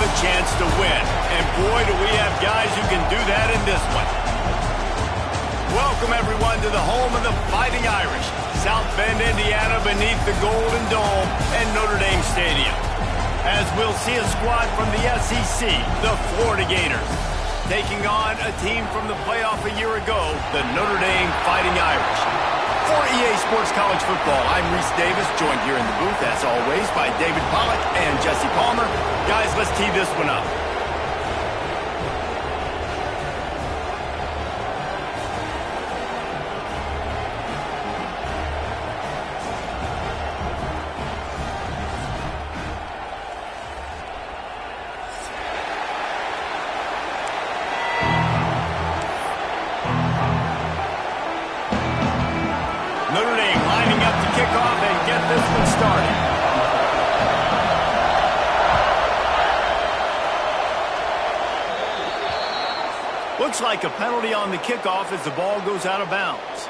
a chance to win. And boy, do we have guys who can do that in this one. Welcome, everyone, to the home of the Fighting Irish, South Bend, Indiana, beneath the Golden Dome and Notre Dame Stadium. As we'll see a squad from the SEC, the Florida Gators, taking on a team from the playoff a year ago, the Notre Dame Fighting Irish. For EA Sports College Football, I'm Reese Davis, joined here in the booth, as always, by David Pollack and Jesse Palmer. Guys, let's tee this one up. Notre Dame lining up to kick off and get this one started. Looks like a penalty on the kickoff as the ball goes out of bounds.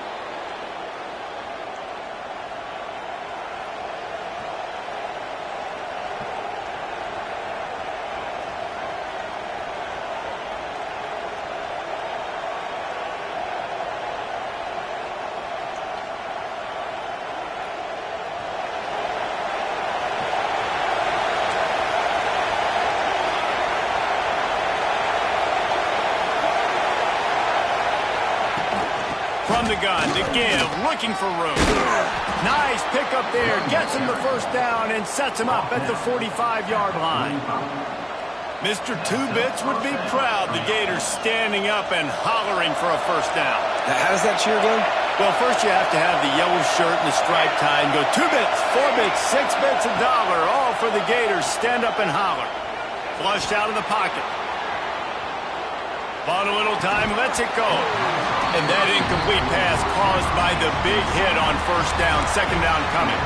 From the gun to give, looking for room. Nice pickup there, gets him the first down and sets him up at the 45-yard line. Mr. Two Bits would be proud the Gators standing up and hollering for a first down. How does that cheer go? Well, first you have to have the yellow shirt and the striped tie and go 2 bits, 4 bits, 6 bits, $1, all for the Gators. Stand up and holler. Flushed out of the pocket. Bought a little time, lets it go. And that incomplete pass caused by the big hit on first down, second down coming.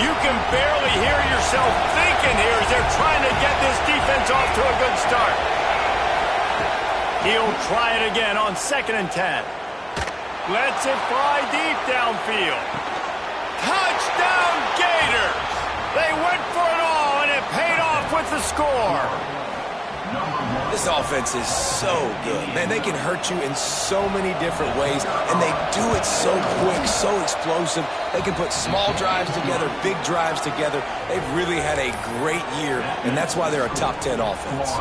You can barely hear yourself thinking here as they're trying to get this defense off to a good start. He'll try it again on 2nd and 10. Lets it fly deep downfield. Touchdown Gators! They went for it all and it paid off with the score. This offense is so good. Man, they can hurt you in so many different ways, and they do it so quick, so explosive. They can put small drives together, big drives together. They've really had a great year, and that's why they're a top 10 offense.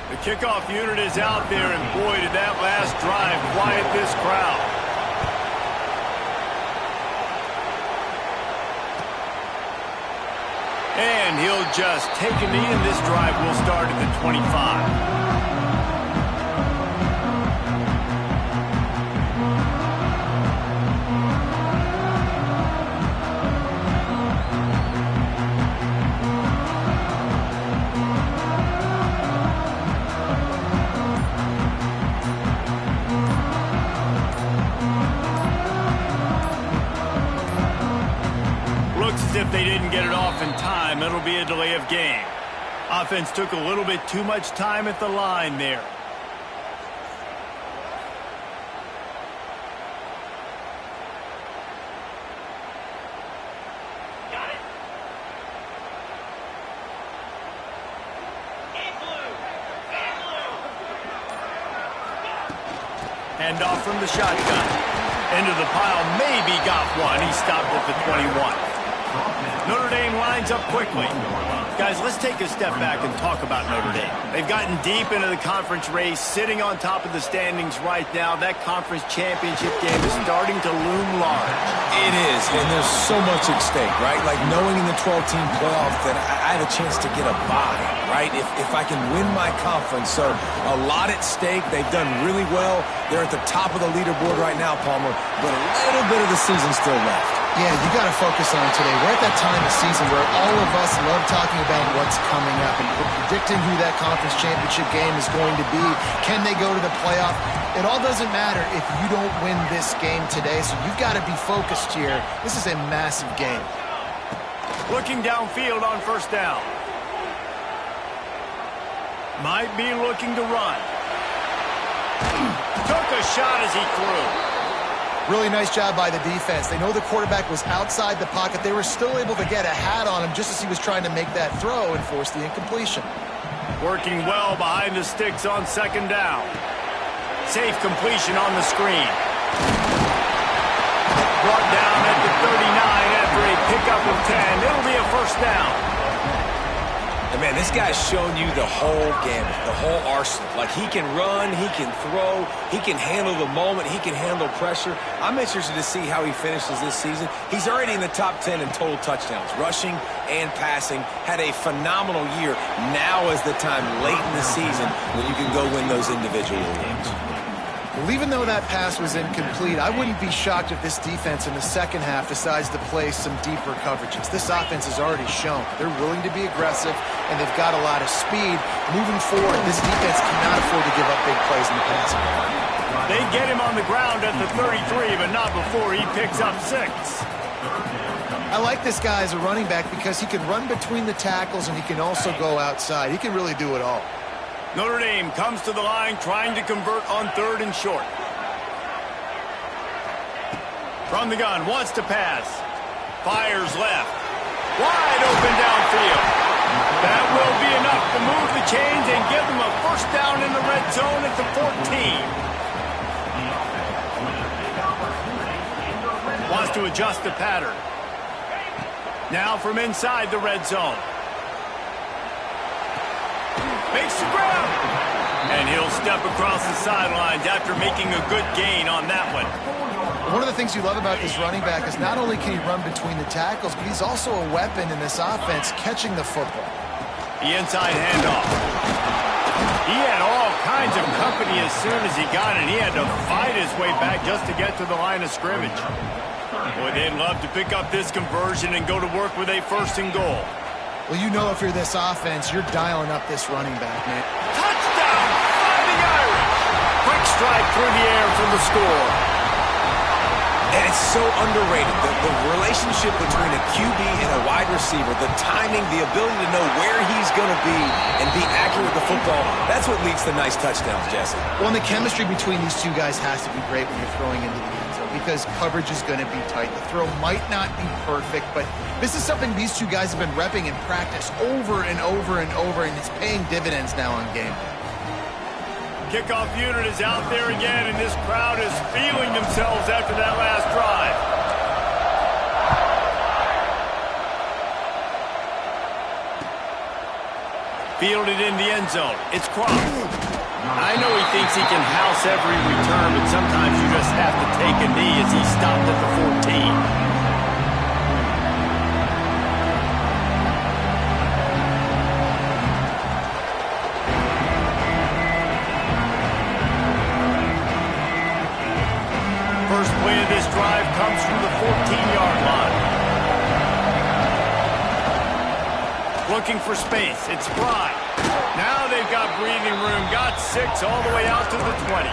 The kickoff unit is out there, and boy, did that last drive quiet this crowd. And he'll just take a knee, and this drive will start at the 25. If they didn't get it off in time, it'll be a delay of game. Offense took a little bit too much time at the line there. Got it. Hand off from the shotgun. Into the pile, maybe got one. He stopped at the 21. Notre Dame lines up quickly. Guys, let's take a step back and talk about Notre Dame. They've gotten deep into the conference race, sitting on top of the standings right now. That conference championship game is starting to loom large. It is, and there's so much at stake, right? Like knowing in the 12-team playoff that I have a chance to get a bye, right? If I can win my conference. So a lot at stake. They've done really well. They're at the top of the leaderboard right now, Palmer, but a little bit of the season still left. Yeah, you got to focus on today. We're at that time of season where all of us love talking about what's coming up and predicting who that conference championship game is going to be. Can they go to the playoff? It all doesn't matter if you don't win this game today, so you've got to be focused here. This is a massive game. Looking downfield on first down. Might be looking to run. Took a shot as he threw. Really nice job by the defense. They know the quarterback was outside the pocket. They were still able to get a hat on him just as he was trying to make that throw and force the incompletion. Working well behind the sticks on second down. Safe completion on the screen. Brought down at the 39 after a pickup of 10. It'll be a first down. And man, this guy's shown you the whole gamut, the whole arsenal. Like, he can run, he can throw, he can handle the moment, he can handle pressure. I'm interested to see how he finishes this season. He's already in the top 10 in total touchdowns, rushing and passing. Had a phenomenal year. Now is the time late in the season when you can go win those individual games. Well, even though that pass was incomplete, I wouldn't be shocked if this defense in the second half decides to play some deeper coverages. This offense has already shown they're willing to be aggressive, and they've got a lot of speed. Moving forward, this defense cannot afford to give up big plays in the passing game. They get him on the ground at the 33, but not before he picks up 6. I like this guy as a running back because he can run between the tackles and he can also go outside. He can really do it all. Notre Dame comes to the line trying to convert on 3rd and short. From the gun, wants to pass. Fires left. Wide open downfield. That will be enough to move the chains and give them a first down in the red zone at the 14. Wants to adjust the pattern. Now from inside the red zone. Makes the ground. And he'll step across the sidelines after making a good gain on that one. One of the things you love about this running back is not only can he run between the tackles, but he's also a weapon in this offense catching the football. The inside handoff. He had all kinds of company as soon as he got it. He had to fight his way back just to get to the line of scrimmage. Boy, they'd love to pick up this conversion and go to work with a 1st and goal. Well, you know if you're this offense, you're dialing up this running back, man. Touchdown, Fighting Irish! Quick strike through the air for the score. And it's so underrated. The relationship between a QB and a wide receiver, the timing, the ability to know where he's going to be and be accurate with the football, that's what leads to nice touchdowns, Jesse. Well, and the chemistry between these two guys has to be great when you're throwing into the end zone because coverage is going to be tight. The throw might not be perfect, but this is something these two guys have been repping in practice over and over and over, and it's paying dividends now on game day. Kickoff unit is out there again, and this crowd is feeling themselves after that last drive. Fielded in the end zone. It's Crop. I know he thinks he can house every return, but sometimes you just have to take a knee as he stopped at the 14. First play of this drive comes from the 14-yard line. Looking for space. It's Fry. Now they've got breathing room. Got 6 all the way out to the 20.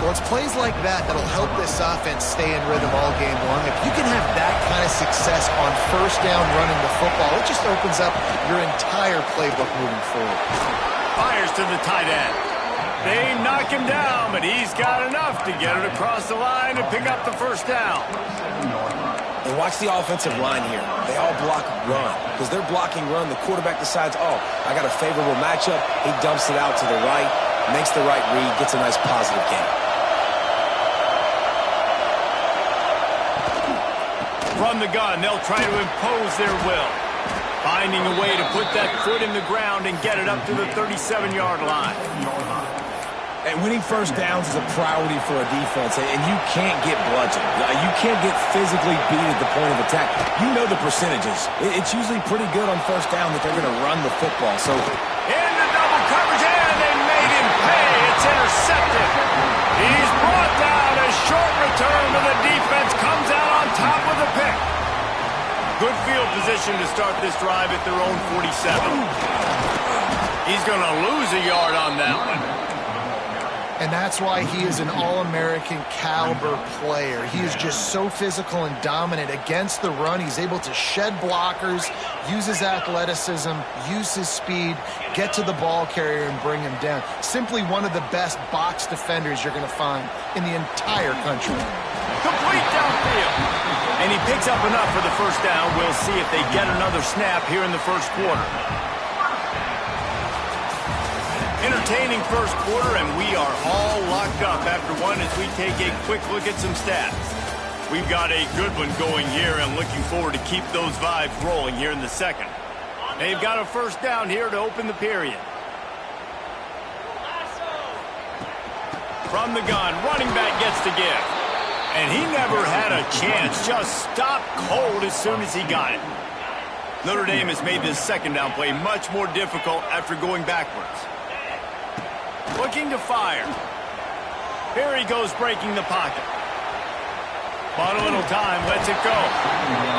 Well, it's plays like that that'll help this offense stay in rhythm all game long. If you can have that kind of success on 1st down running the football, it just opens up your entire playbook moving forward. Fires to the tight end. They knock him down, but he's got enough to get it across the line and pick up the first down. And watch the offensive line here. They all block run. Because they're blocking run, the quarterback decides, oh, I got a favorable matchup. He dumps it out to the right, makes the right read, gets a nice positive gain. From the gun, they'll try to impose their will. Finding a way to put that foot in the ground and get it up to the 37-yard line. And winning first downs is a priority for a defense, and you can't get bludgeoned. You can't get physically beat at the point of attack. You know the percentages. It's usually pretty good on 1st down that they're going to run the football. So in the double coverage, and they made him pay. It's intercepted. He's brought down. A short return to the defense comes out on top of the pick. Good field position to start this drive at their own 47. He's going to lose a yard on that one. And that's why he is an All-American caliber player. He is just so physical and dominant against the run. He's able to shed blockers, use his athleticism, use his speed, get to the ball carrier and bring him down. Simply one of the best box defenders you're going to find in the entire country. Complete downfield. And he picks up enough for the first down. We'll see if they get another snap here in the first quarter. Entertaining first quarter, and we are all locked up after one as we take a quick look at some stats. We've got a good one going here and looking forward to keep those vibes rolling here in the second. They've got a first down here to open the period. From the gun, running back gets to give. And he never had a chance, just stopped cold as soon as he got it. Notre Dame has made this second down play much more difficult after going backwards. Looking to fire. Here he goes breaking the pocket. Bought a little time, lets it go.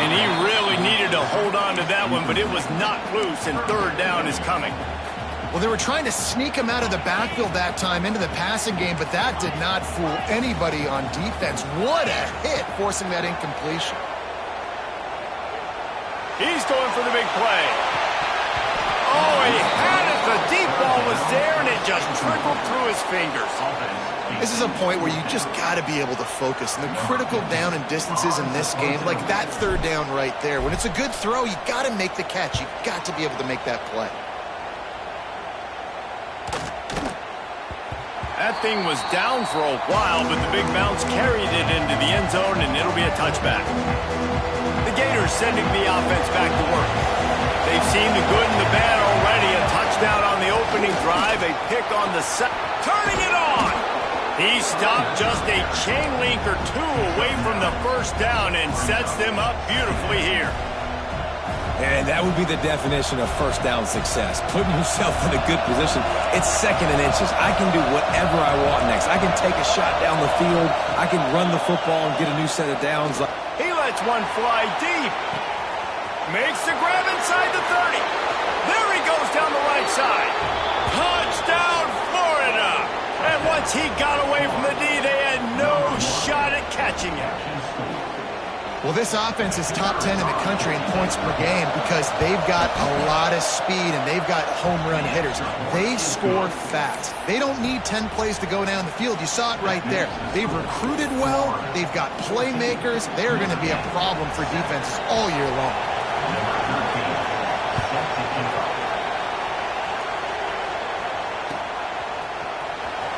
And he really needed to hold on to that one, but it was not loose, and third down is coming. Well, they were trying to sneak him out of the backfield that time into the passing game, but that did not fool anybody on defense. What a hit, forcing that incompletion. He's going for the big play. Oh, he had it. The deep ball was there, and it just trickled through his fingers. This is a point where you just got to be able to focus. And the critical down and distances in this game, like that third down right there, when it's a good throw, you got to make the catch. You got to be able to make that play. That thing was down for a while, but the big bounce carried it into the end zone, and it'll be a touchback. The Gators sending the offense back to work. They've seen the good and the bad already. A touchdown on the opening drive, a pick on the second. Turning it on! He stopped just a chain link or two away from the first down and sets them up beautifully here. And that would be the definition of first down success. Putting yourself in a good position. It's second and inches. I can do whatever I want next. I can take a shot down the field. I can run the football and get a new set of downs. He lets one fly deep. Makes the grab inside the 30. There he goes down the right side. Touchdown, Florida. And once he got away from the D, they had no shot at catching him. Well, this offense is top 10 in the country in points per game because they've got a lot of speed and they've got home run hitters. They score fast. They don't need 10 plays to go down the field. You saw it right there. They've recruited well. They've got playmakers. They're going to be a problem for defenses all year long.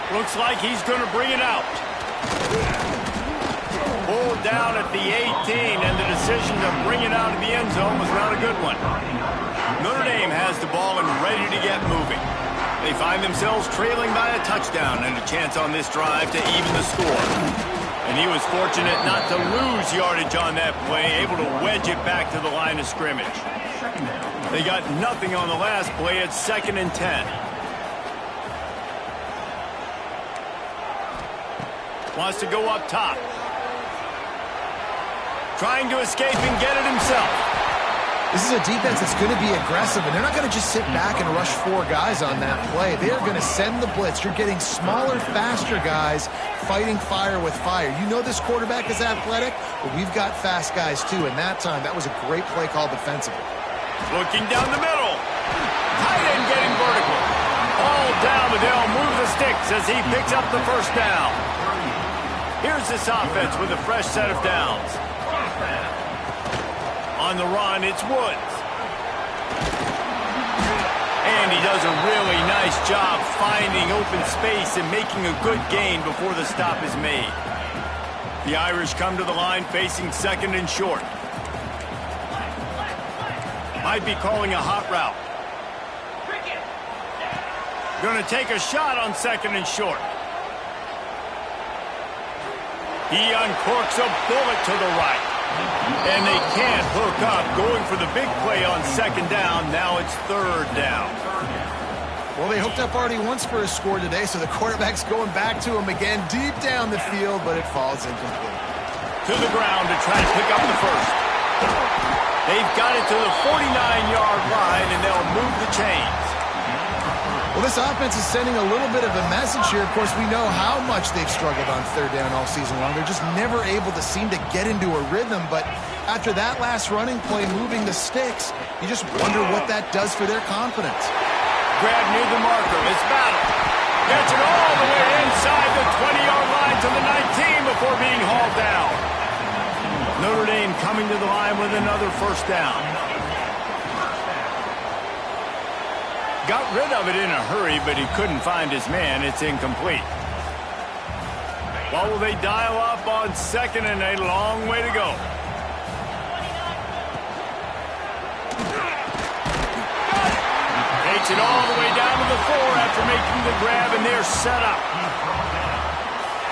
Looks like he's going to bring it out. Pulled down at the 18, and the decision to bring it out of the end zone was not a good one. Notre Dame has the ball and ready to get moving. They find themselves trailing by a touchdown and a chance on this drive to even the score. And he was fortunate not to lose yardage on that play, able to wedge it back to the line of scrimmage. They got nothing on the last play at 2nd and 10. Wants to go up top. Trying to escape and get it himself. This is a defense that's going to be aggressive, and they're not going to just sit back and rush 4 guys on that play. They're going to send the blitz. You're getting smaller, faster guys fighting fire with fire. You know this quarterback is athletic, but we've got fast guys too, and that time, that was a great play call defensively. Looking down the middle. Tight end getting vertical. All down, but they'll move the sticks as he picks up the first down. Here's this offense with a fresh set of downs. On the run, it's Woods. And he does a really nice job finding open space and making a good gain before the stop is made. The Irish come to the line facing 2nd and short. Might be calling a hot route. Going to take a shot on 2nd and short. He uncorks a bullet to the right. And they can't hook up, going for the big play on 2nd down. Now it's 3rd down. Well, they hooked up already once for a score today, so the quarterback's going back to him again deep down the field, but it falls incomplete. To the ground to try to pick up the first. They've got it to the 49-yard line, and they'll move the chains. Well, this offense is sending a little bit of a message here. Of course, we know how much they've struggled on third down all season long. They're just never able to seem to get into a rhythm. But after that last running play, moving the sticks, you just wonder what that does for their confidence. Grab near the marker. It's Battle. Gets it all the way inside the 20-yard line to the 19 before being hauled down. Notre Dame coming to the line with another first down. Got rid of it in a hurry, but he couldn't find his man. It's incomplete. Well, will they dial up on second and a long way to go? Takes it all the way down to the 4 after making the grab, and they're set up.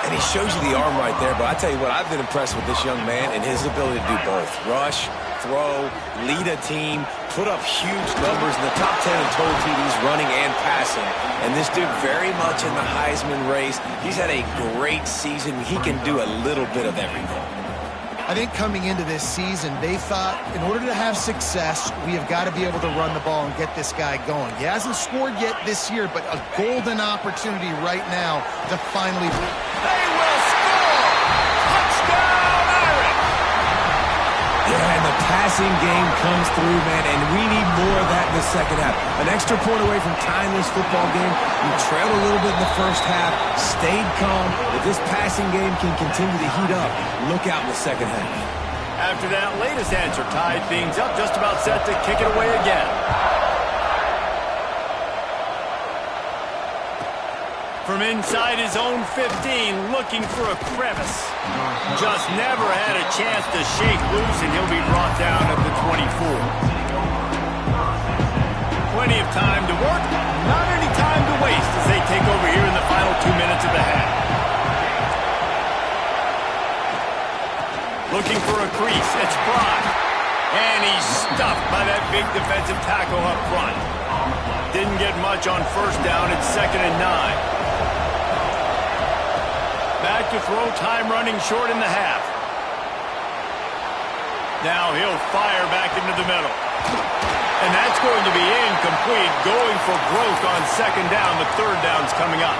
And he shows you the arm right there, but I tell you what, I've been impressed with this young man and his ability to do both. Rush, throw, lead a team, put up huge numbers in the top 10 in total TDs running and passing. And this dude very much in the Heisman race. He's had a great season. He can do a little bit of everything. I think coming into this season, they thought in order to have success, we have got to be able to run the ball and get this guy going. He hasn't scored yet this year, but a golden opportunity right now to finally... They will score! Touchdown, Irish! Yeah, and the passing game comes through, man, and we need more of that in the second half. An extra point away from tying this football game. You trailed a little bit in the first half, stayed calm. If this passing game can continue to heat up, look out in the second half. After that latest answer tied things up, just about set to kick it away again. From inside his own 15, looking for a crevice. Just never had a chance to shake loose, and he'll be brought down at the 24. Plenty of time to work, not any time to waste as they take over here in the final 2 minutes of the half. Looking for a crease, it's Fry. And he's stuffed by that big defensive tackle up front. Didn't get much on first down, it's 2nd and 9. Back to throw, time running short in the half. Now he'll fire back into the middle. And that's going to be incomplete, going for growth on 2nd down. The 3rd down's coming up.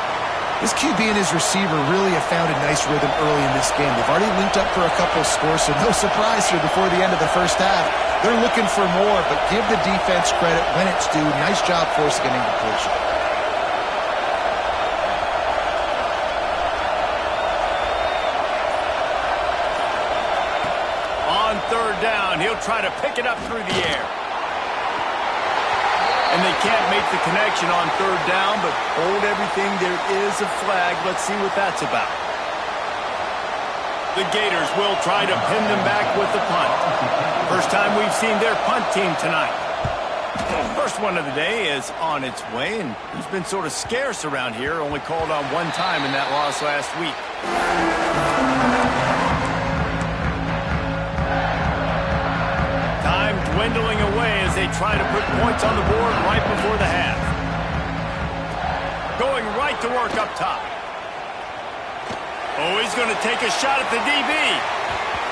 This QB and his receiver really have found a nice rhythm early in this game. They've already linked up for a couple of scores, so no surprise here before the end of the first half. They're looking for more, but give the defense credit when it's due. Nice job forcing an incompletion. On 3rd down, he'll try to pick it up through the air. And they can't make the connection on 3rd down, but hold everything. There is a flag. Let's see what that's about. The Gators will try to pin them back with the punt. First time we've seen their punt team tonight. First one of the day is on its way, and he's been sort of scarce around here, only called on one time in that loss last week. Time dwindling away as they try to put points on the board right before the half. Going right to work up top. Oh, he's going to take a shot at the DB.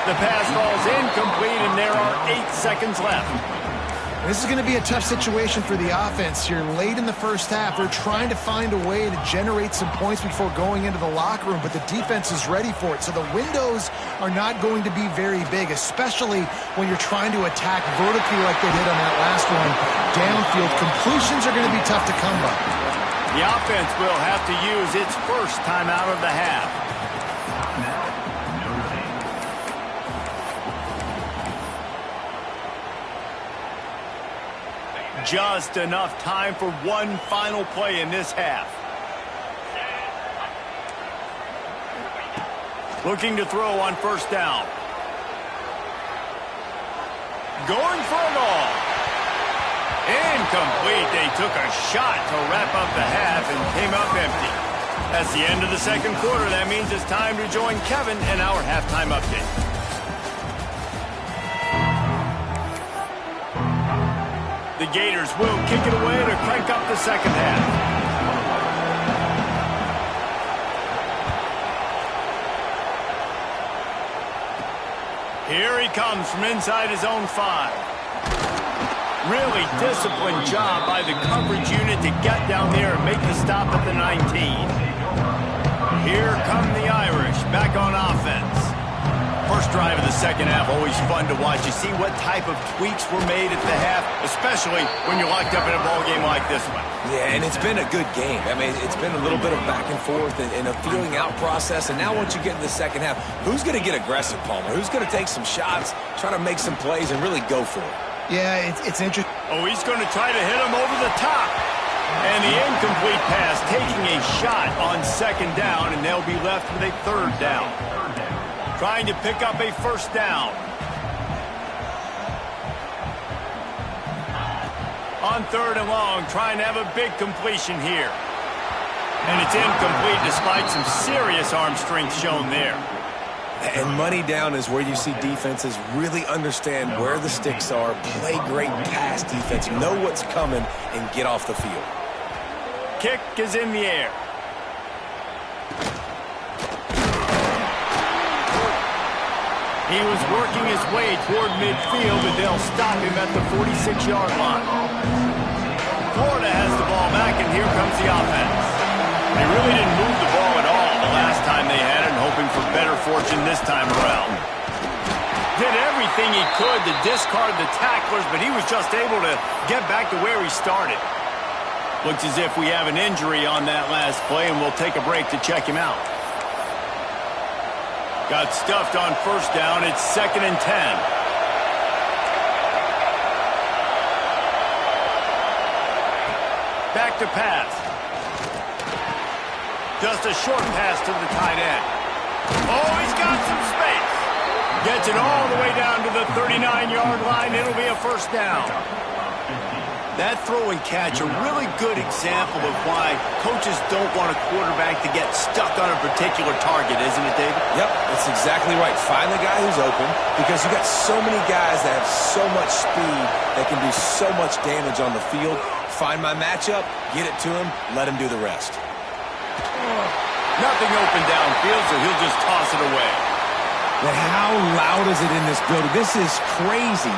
The pass falls incomplete, and there are 8 seconds left. This is going to be a tough situation for the offense here. Late in the first half, they're trying to find a way to generate some points before going into the locker room, but the defense is ready for it. So the windows are not going to be very big, especially when you're trying to attack vertically like they did on that last one. Downfield completions are going to be tough to come by. The offense will have to use its first timeout of the half. Just enough time for one final play in this half. Looking to throw on 1st down. Going for a ball. Incomplete. They took a shot to wrap up the half and came up empty. That's the end of the 2nd quarter. That means it's time to join Kevin in our halftime update. The Gators will kick it away to crank up the 2nd half. Here he comes from inside his own 5. Really disciplined job by the coverage unit to get down there and make the stop at the 19. Here come the Irish back on offense. First drive of the second half, always fun to watch. You see what type of tweaks were made at the half, especially when you're locked up in a ball game like this one. Yeah, and it's been a good game. I mean, it's been a little bit of back and forth and a feeling out process. And now once you get in the second half, who's going to get aggressive, Palmer? Who's going to take some shots, try to make some plays, and really go for it? Yeah, it's interesting. Oh, he's going to try to hit him over the top. And the incomplete pass, taking a shot on second down, and they'll be left with a third down. Trying to pick up a first down. On third and long, trying to have a big completion here. And it's incomplete despite some serious arm strength shown there. And money down is where you see defenses really understand where the sticks are, play great pass defense, know what's coming, and get off the field. Kick is in the air. He was working his way toward midfield, but they'll stop him at the 46-yard line. Florida has the ball back, and here comes the offense. They really didn't move the ball at all the last time they had it, and hoping for better fortune this time around. Did everything he could to discard the tacklers, but he was just able to get back to where he started. Looks as if we have an injury on that last play, and we'll take a break to check him out. Got stuffed on first down. It's 2nd and 10. Back to pass. Just a short pass to the tight end. Oh, he's got some space. Gets it all the way down to the 39-yard line. It'll be a first down. That throw and catch, a really good example of why coaches don't want a quarterback to get stuck on a particular target, isn't it, David? Yep, that's exactly right. Find the guy who's open, because you got so many guys that have so much speed that can do so much damage on the field. Find my matchup, get it to him, let him do the rest. Nothing open downfield, so he'll just toss it away. But how loud is it in this building? This is crazy.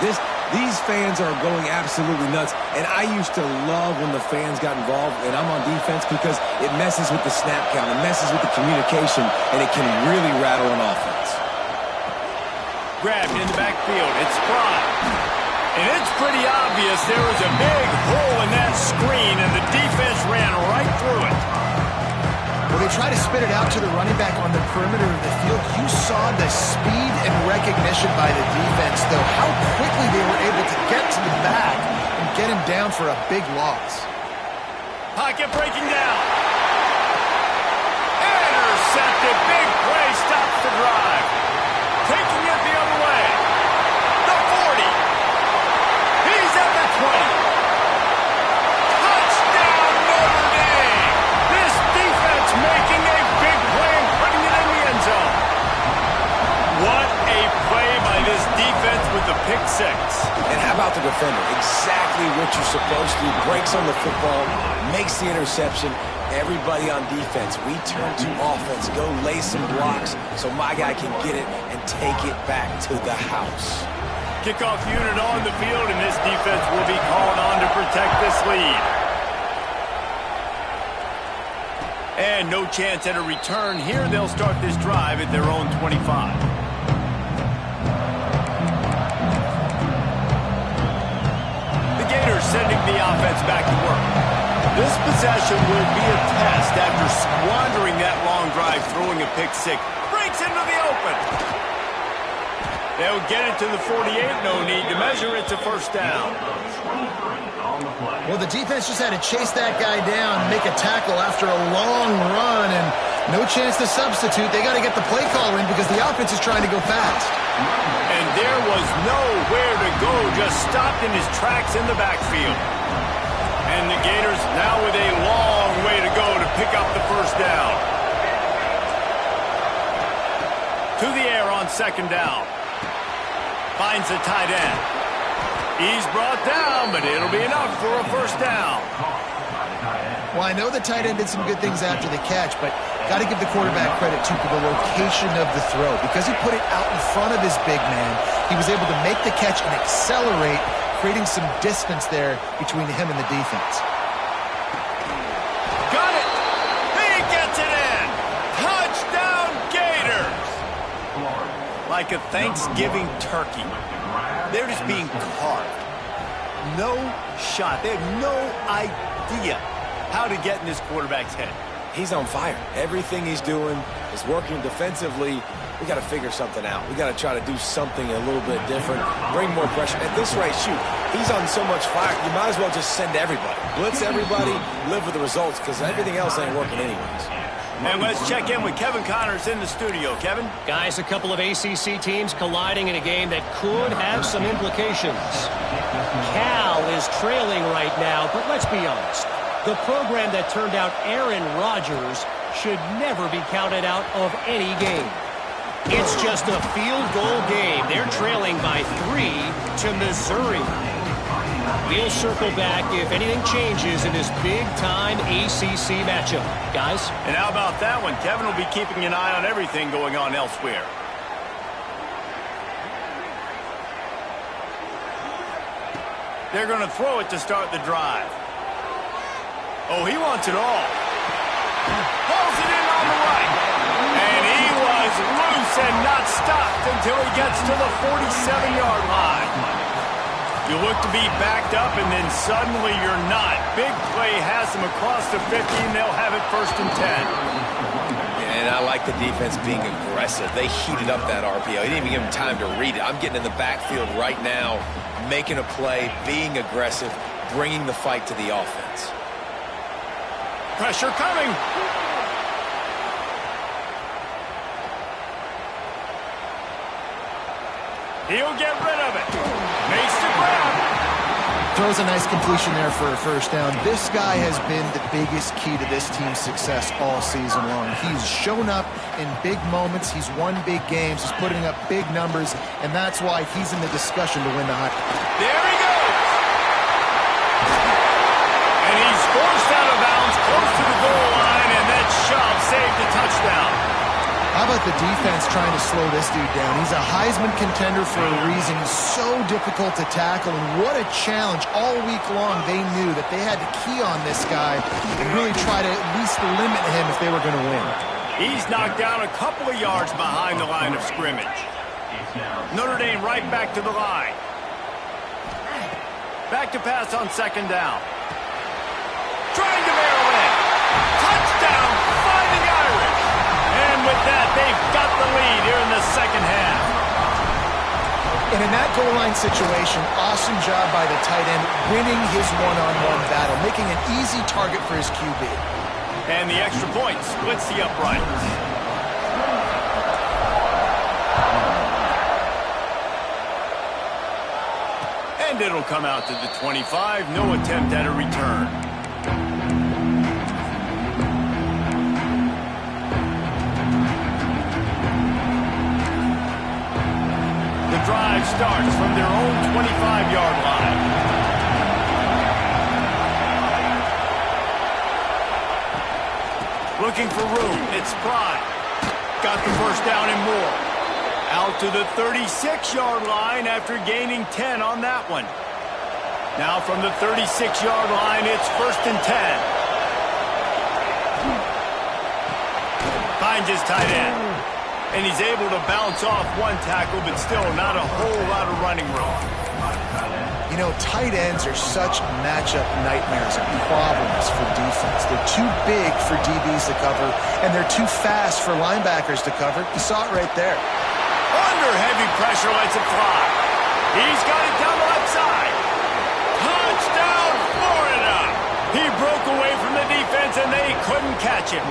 These fans are going absolutely nuts, and I used to love when the fans got involved, and I'm on defense because it messes with the snap count, it messes with the communication, and it can really rattle an offense. Grabbed in the backfield, it's Fry. And it's pretty obvious there was a big hole in that screen, and the defense ran right through it. Well, they try to spit it out to the running back on the perimeter of the field. You saw the speed and recognition by the defense, though, how quickly they were able to get to the back and get him down for a big loss. Pocket breaking down. Intercepted. Big play stops the drive. Taking it the other way. The 40. He's at the 20. Touchdown, Notre Dame. This defense making a big play and putting it in the end zone. What a play by this defense with the pick six. And how about the defender? Exactly what you're supposed to do. Breaks on the football, makes the interception. Everybody on defense, we turn to offense. Go lay some blocks so my guy can get it and take it back to the house. Kickoff unit on the field, and this defense will be called on to protect this lead. And no chance at a return here. They'll start this drive at their own 25. The Gators sending the offense back to work. This possession will be a test after squandering that long drive, throwing a pick six. Breaks into the open. They'll get it to the 48. No need to measure. It's a first down. Well, the defense just had to chase that guy down, make a tackle after a long run, and no chance to substitute. They got to get the play call in because the offense is trying to go fast. And there was nowhere to go, just stopped in his tracks in the backfield. And the Gators now with a long way to go to pick up the first down. To the air on second down. Finds the tight end. He's brought down, but it'll be enough for a first down. Well, I know the tight end did some good things after the catch, but got to give the quarterback credit, too, for the location of the throw. Because he put it out in front of his big man, he was able to make the catch and accelerate creating some distance there between him and the defense. Got it! He gets it in! Touchdown Gators! Like a Thanksgiving turkey. They're just being carved. No shot. They have no idea how to get in this quarterback's head. He's on fire. Everything he's doing is working defensively. We got to figure something out. We got to try to do something a little bit different, bring more pressure. At this rate, shoot, he's on so much fire, you might as well just send everybody. Blitz everybody, live with the results, because everything else ain't working anyways. And let's check in with Kevin Connors in the studio. Kevin? Guys, a couple of ACC teams colliding in a game that could have some implications. Cal is trailing right now, but let's be honest. The program that turned out Aaron Rodgers should never be counted out of any game. It's just a field goal game. They're trailing by 3 to Missouri. We'll circle back if anything changes in this big-time ACC matchup. Guys? And how about that one? Kevin will be keeping an eye on everything going on elsewhere. They're going to throw it to start the drive. Oh, he wants it all. Pulls it in on the right. And he was loose and not stopped until he gets to the 47-yard line. You look to be backed up, and then suddenly you're not. Big play has them across the 50, and they'll have it 1st and 10. And I like the defense being aggressive. They heated up that RPO. He didn't even give him time to read it. I'm getting in the backfield right now, making a play, being aggressive, bringing the fight to the offense. Pressure coming. He'll get rid of it. Makes the grab. Throws a nice completion there for a first down. This guy has been the biggest key to this team's success all season long. He's shown up in big moments. He's won big games. He's putting up big numbers, and that's why he's in the discussion to win the Heisman. There he goes. And he's forced out of bounds close to the goal line, and that shove saved the touchdown. How about the defense trying to slow this dude down? He's a Heisman contender for a reason. He's so difficult to tackle, and what a challenge. All week long, they knew that they had to key on this guy and really try to at least limit him if they were going to win. He's knocked down a couple of yards behind the line of scrimmage. Notre Dame right back to the line. Back to pass on 2nd down. Trying to barrel in. Touchdown, Fighting Irish. And with that, they've got the lead here in the 2nd half. And in that goal line situation, awesome job by the tight end, winning his one-on-one battle, making an easy target for his QB. And the extra point splits the uprights. And it'll come out to the 25. No attempt at a return. The drive starts from their own 25-yard line. Looking for room. It's Pride. Got the first down and more. Out to the 36-yard line after gaining 10 on that one. Now from the 36-yard line, it's 1st and 10. Finds his tight end. And he's able to bounce off one tackle, but still not a whole lot of running room. You know, tight ends are such matchup nightmares and problems for defense. They're too big for DBs to cover, and they're too fast for linebackers to cover. You saw it right there. Under heavy pressure, lets it fly. He's got it down the left side. Touchdown, Florida! He broke away from the defense, and they couldn't catch him.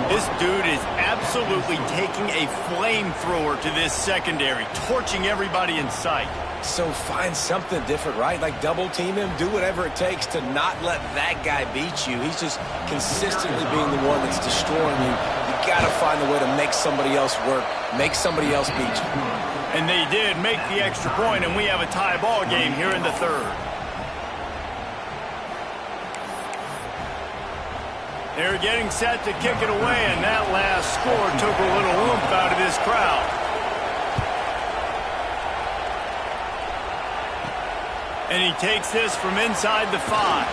This dude is absolutely taking a flamethrower to this secondary, torching everybody in sight. So find something different, right? Like double team him, do whatever it takes to not let that guy beat you. He's just consistently being the one that's destroying you. You got to find a way to make somebody else work, make somebody else beat you. And they did make the extra point, and we have a tie ball game here in the 3rd. They're getting set to kick it away, and that last score took a little oomph out of this crowd. And he takes this from inside the 5.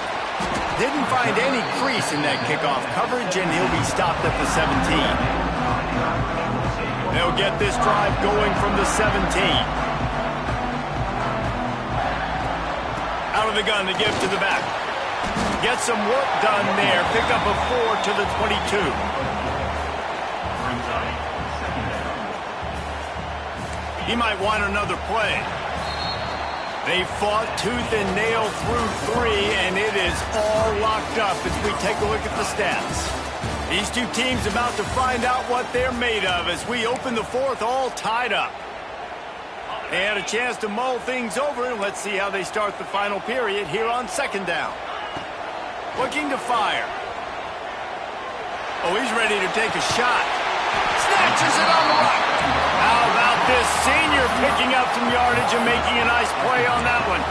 Didn't find any crease in that kickoff coverage, and he'll be stopped at the 17. They'll get this drive going from the 17. Out of the gun to give to the back. Get some work done there. Pick up a 4 to the 22. He might want another play. They fought tooth and nail through 3, and it is all locked up as we take a look at the stats. These two teams about to find out what they're made of as we open the 4th all tied up. They had a chance to mull things over, and let's see how they start the final period here on 2nd down. Looking to fire. Oh, he's ready to take a shot. Snatches it on the right. How about this senior picking up some yardage and making a nice play on that one?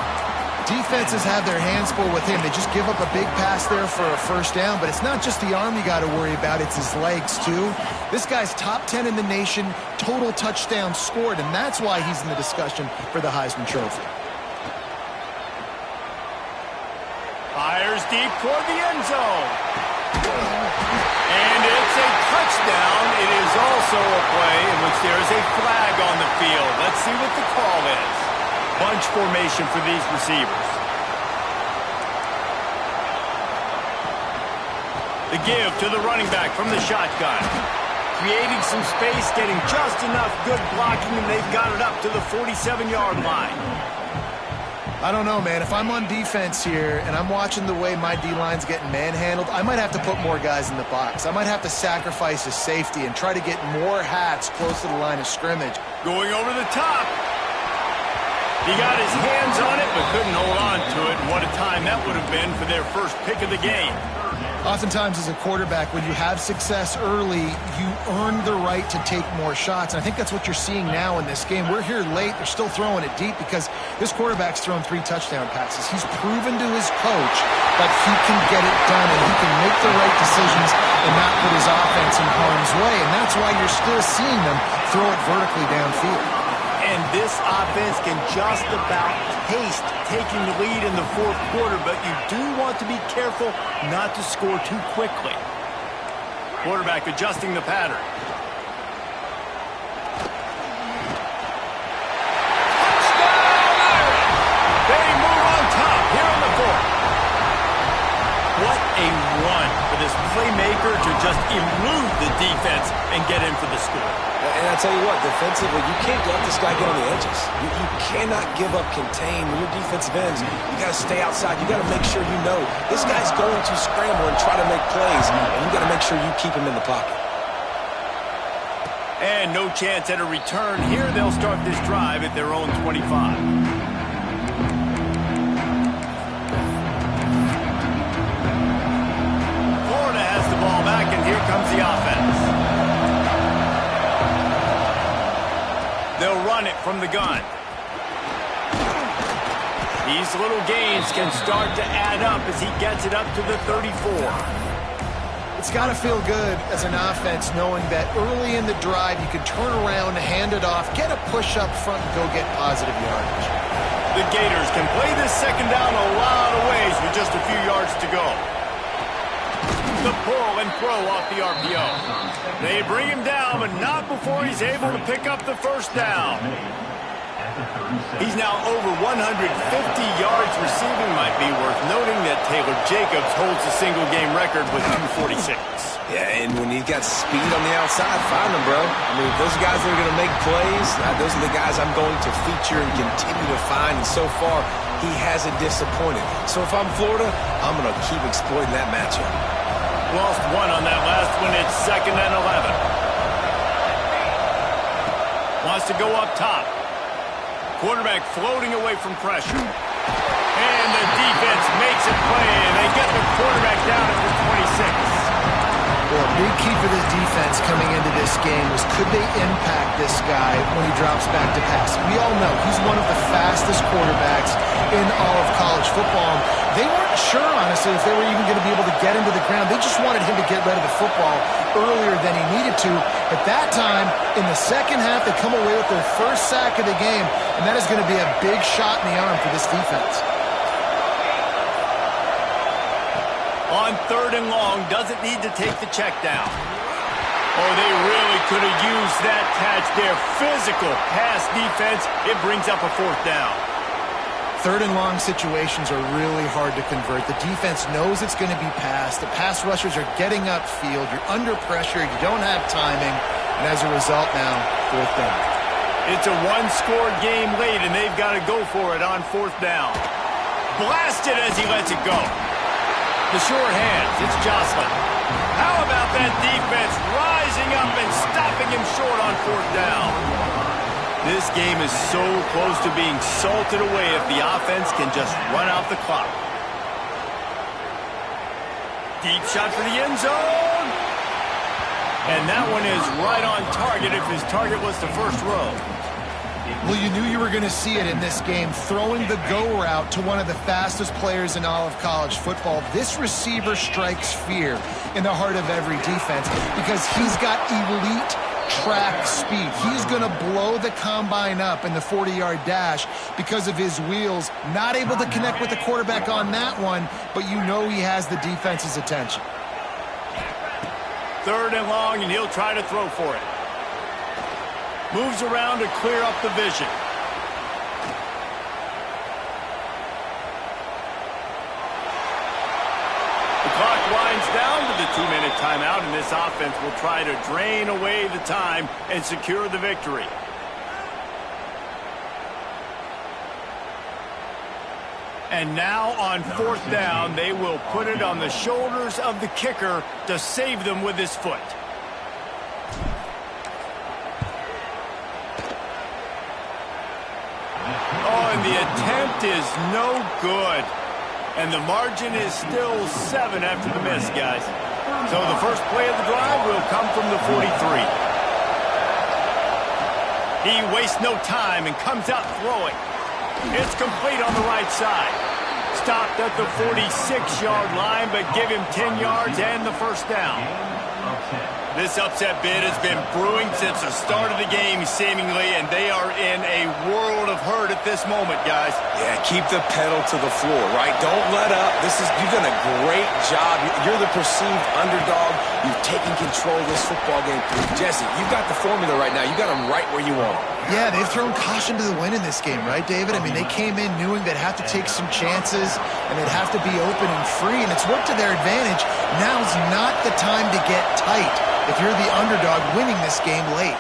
Defenses have their hands full with him. They just give up a big pass there for a 1st down, but it's not just the arm you got to worry about, it's his legs too. This guy's top 10 in the nation, total touchdowns scored, and that's why he's in the discussion for the Heisman Trophy. Fires deep toward the end zone. And it's a touchdown. It is also a play in which there is a flag on the field. Let's see what the call is. Bunch formation for these receivers. The give to the running back from the shotgun. Creating some space, getting just enough good blocking, and they've got it up to the 47-yard line. I don't know, man. If I'm on defense here and I'm watching the way my D-line's getting manhandled, I might have to put more guys in the box. I might have to sacrifice a safety and try to get more hats close to the line of scrimmage. Going over the top. He got his hands on it, but couldn't hold on to it. What a time that would have been for their first pick of the game. Oftentimes as a quarterback, when you have success early, you earn the right to take more shots. And I think that's what you're seeing now in this game. We're here late. They're still throwing it deep because this quarterback's thrown 3 touchdown passes. He's proven to his coach that he can get it done and he can make the right decisions and not put his offense in harm's way. And that's why you're still seeing them throw it vertically downfield. And this offense can just about taste taking the lead in the 4th quarter, but you do want to be careful not to score too quickly. Quarterback adjusting the pattern. Touchdown! They move on top here in the 4th. What a run for this playmaker to just elude the defense and get in for the score. And I tell you what, defensively, you can't let this guy get on the edges. You cannot give up contain. When you're defensive ends, you got to stay outside. You got to make sure you know this guy's going to scramble and try to make plays, and you got to make sure you keep him in the pocket. And no chance at a return here. They'll start this drive at their own 25. Florida has the ball back, and here comes the offense. They'll run it from the gun. These little gains can start to add up as he gets it up to the 34. It's got to feel good as an offense knowing that early in the drive you can turn around, hand it off, get a push up front, and go get positive yardage. The Gators can play this 2nd down a lot of ways with just a few yards to go. The pull and throw off the RPO. They bring him down, but not before he's able to pick up the 1st down. He's now over 150 yards receiving. Might be worth noting that Taylor Jacobs holds the single-game record with 246. Yeah, and when he's got speed on the outside, find him, bro. I mean, those are guys that are going to make plays. Those are the guys I'm going to feature and continue to find. And so far, he hasn't disappointed. So if I'm Florida, I'm going to keep exploiting that matchup. Lost 1 on that last one. It's 2nd and 11. Wants to go up top. Quarterback floating away from pressure. And the defense makes it play, and they get the quarterback down at the 26. Well, a big key for this defense coming into this game was could they impact this guy when he drops back to pass. We all know he's one of the fastest quarterbacks in all of college football. They weren't sure, honestly, if they were even going to be able to get him to the ground. They just wanted him to get rid of the football earlier than he needed to. At that time, in the 2nd half, they come away with their 1st sack of the game, and that is going to be a big shot in the arm for this defense. On 3rd and long, doesn't need to take the check down. Oh, they really could have used that catch there. Physical pass defense. It brings up a 4th down. 3rd and long situations are really hard to convert. The defense knows it's going to be passed. The pass rushers are getting upfield. You're under pressure. You don't have timing. And as a result now, 4th down. It's a one-score game late, and they've got to go for it on 4th down. Blasted as he lets it go. The short hands. It's Jocelyn. How about that defense rising up and stopping him short on 4th down? This game is so close to being salted away if the offense can just run out the clock. Deep shot for the end zone. And that one is right on target if his target was the first row. Well, you knew you were going to see it in this game, throwing the go route to one of the fastest players in all of college football. This receiver strikes fear in the heart of every defense because he's got elite track speed. He's going to blow the combine up in the 40-yard dash because of his wheels. Not able to connect with the quarterback on that one, but you know he has the defense's attention. 3rd and long, and he'll try to throw for it. Moves around to clear up the vision. The clock winds down to the 2-minute timeout, and this offense will try to drain away the time and secure the victory. And now on 4th down, they will put it on the shoulders of the kicker to save them with his foot. Oh, and the attempt is no good. And the margin is still 7 after the miss, guys. So the first play of the drive will come from the 43. He wastes no time and comes out throwing. It's complete on the right side. Stopped at the 46-yard line, but give him 10 yards and the first down. This upset bid has been brewing since the start of the game, seemingly, and they are in a world of hurt at this moment, guys. Yeah, keep the pedal to the floor, right? Don't let up. You've done a great job. You're the perceived underdog. You've taken control of this football game. Jesse, you've got the formula right now. You got them right where you want them. Yeah, they've thrown caution to the wind in this game, right, David? I mean, they came in knowing they'd have to take some chances and they'd have to be open and free, and it's worked to their advantage. Now's not the time to get tight if you're the underdog winning this game late.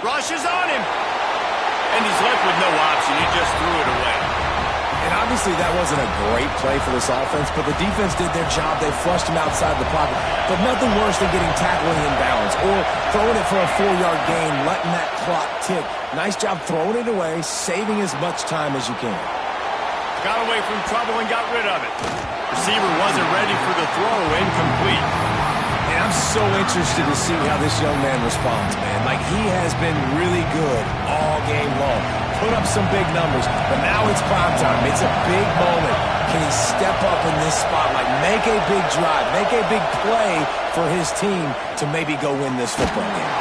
Rush is on him. And he's left with no option. He just threw it away. And obviously that wasn't a great play for this offense, but the defense did their job. They flushed him outside the pocket. But nothing worse than getting tackled in bounds or throwing it for a 4-yard gain, letting that clock tick. Nice job throwing it away, saving as much time as you can. Got away from trouble and got rid of it. Receiver wasn't ready for the throw, incomplete. And I'm so interested to see how this young man responds, man. Like, he has been really good all game long. Put up some big numbers, but now it's prime time. It's a big moment. Can he step up in this spotlight, make a big drive, make a big play for his team to maybe go win this football game?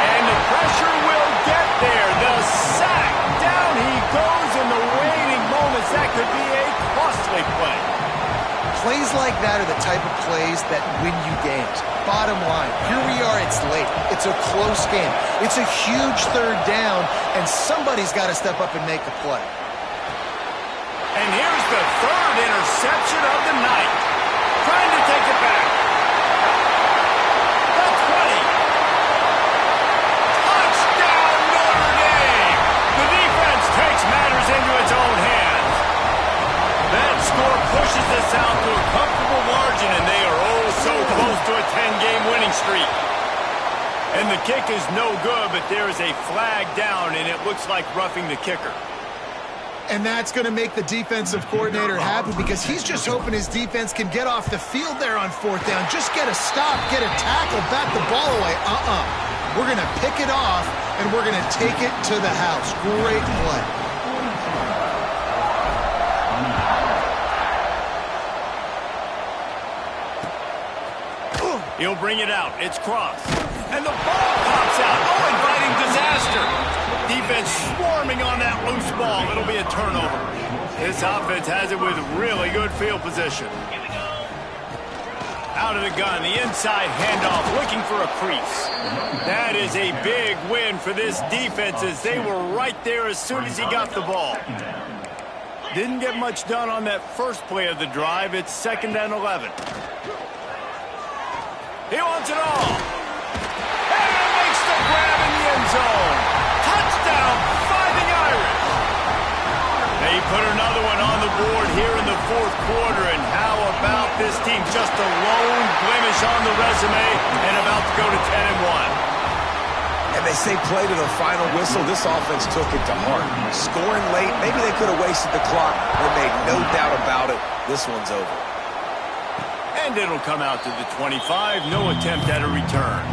And the pressure will get there. The sack. Down he goes in the waning moments. That could be a costly play. Plays like that are the type of plays that win you games. Bottom line, here we are, it's late. It's a close game. It's a huge 3rd down, and somebody's got to step up and make a play. And here's the 3rd interception of the night. Trying to take it back. The 20. Touchdown, Notre Dame! The defense takes matters into its own hands. That score pushes us out to a comfortable margin, and they are oh so close to a 10-game winning streak. And the kick is no good, but there is a flag down, and it looks like roughing the kicker. And that's going to make the defensive coordinator happy because he's just hoping his defense can get off the field there on 4th down. Just get a stop, get a tackle, bat the ball away. We're going to pick it off, and we're going to take it to the house. Great play. He'll bring it out. It's crossed. And the ball pops out. Oh, inviting disaster. Defense swarming on that loose ball. It'll be a turnover. This offense has it with really good field position. Out of the gun, the inside handoff, looking for a crease. That is a big win for this defense as they were right there as soon as he got the ball. Didn't get much done on that first play of the drive. It's 2nd and 11. He wants it all. And makes the grab in the end zone. Touchdown, Fighting Irish. They put another one on the board here in the 4th quarter, and how about this team? Just a lone blemish on the resume and about to go to 10-1. And they say play to the final whistle. This offense took it to heart. Scoring late, maybe they could have wasted the clock. They made no doubt about it. This one's over. And it'll come out to the 25. No attempt at a return.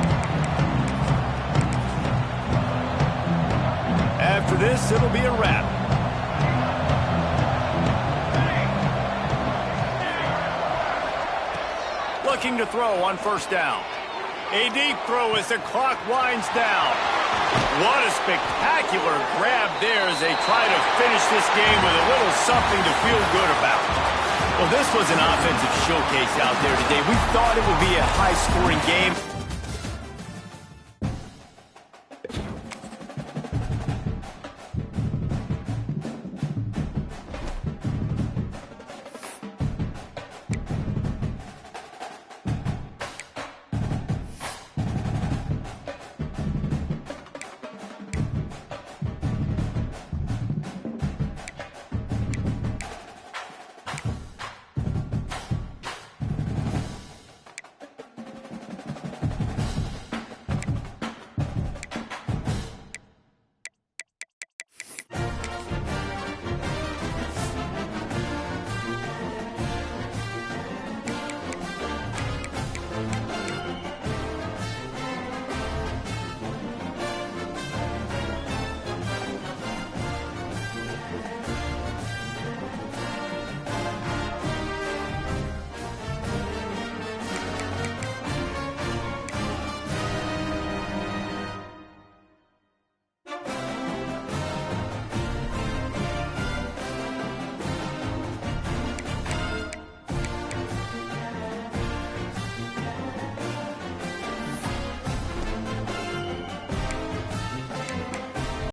After this, it'll be a wrap. Looking to throw on 1st down. A deep throw as the clock winds down. What a spectacular grab there as they try to finish this game with a little something to feel good about. Well, this was an offensive showcase out there today. We thought it would be a high-scoring game.